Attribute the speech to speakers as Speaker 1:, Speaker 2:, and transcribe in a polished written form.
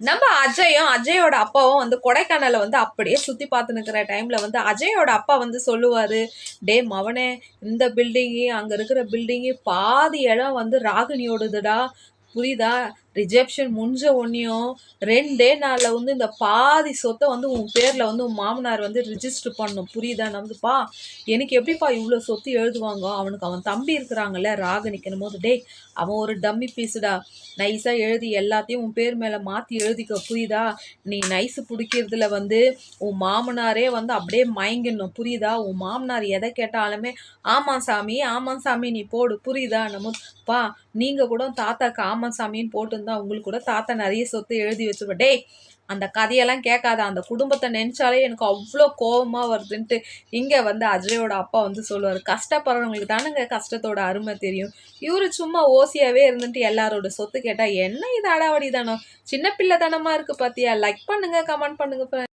Speaker 1: நம்ம அஜயோட அப்பாவும் வந்து கொடைக்கானல வந்து அப்படியே சுத்தி பார்த்து நிக்கிற டைம்ல வந்து அஜயோட அப்பா வந்து சொல்லுவாரு, டே மவனே, இந்த பில்டிங்கு அங்க இருக்கிற பில்டிங்கு பாதி இடம் வந்து ராகினியோடதுடா, புரியுதா? ரிஜெப்ஷன் முடிஞ்ச உடனேயும் 2 நாள்ல வந்து இந்த பாதி சொத்தை வந்து உன் பேர்ல வந்து உன் மாமனார் வந்து ரிஜிஸ்டர் பண்ணும், புரியுதா? நம்புப்பா, எனக்கு எப்படிப்பா இவ்வளோ சொத்து எழுதுவாங்க? அவனுக்கு அவன் தம்பி இருக்கிறாங்கல்ல ராகினிக்கணும் போது, டே அவன் ஒரு டம்மி பீஸுடா, நைஸா எழுதி எல்லாத்தையும் உன் பேர் மேல மாத்தி எழுதிக்க, புரியுதா? நீ நைஸ் பிடிக்கிறதுல வந்து உன் மாமனாரே வந்து அப்படியே மயங்கிடணும், புரியுதா? உன் மாமனார் எதை கேட்டாலுமே ஆமா சாமி ஆமா சாமி நீ போடு, புரியுதா? நம்ம பா, நீங்க கூட தாத்தாக்கு ஆமா சாமின்னு போட்டுருந்தா உங்களுக்கு கூட தாத்தா நிறைய சொத்து எழுதி வச்சுப்ப. டேய், அந்த கதையெல்லாம் கேட்காத, அந்த குடும்பத்தை நினைச்சாலே எனக்கு அவ்வளோ கோபமா வருதுன்ட்டு இங்க வந்து அஜயோட அப்பா வந்து சொல்லுவாரு, கஷ்டப்படுறவங்களுக்கு தானுங்க கஷ்டத்தோட அருமை தெரியும். இவரு சும்மா ஓசியாவே இருந்துட்டு எல்லாரோட சொத்து கேட்டா என்ன இது அடாவடி தானோ, சின்ன பிள்ளை தனமா இருக்கு பாத்தியா? லைக் பண்ணுங்க, கமெண்ட் பண்ணுங்க.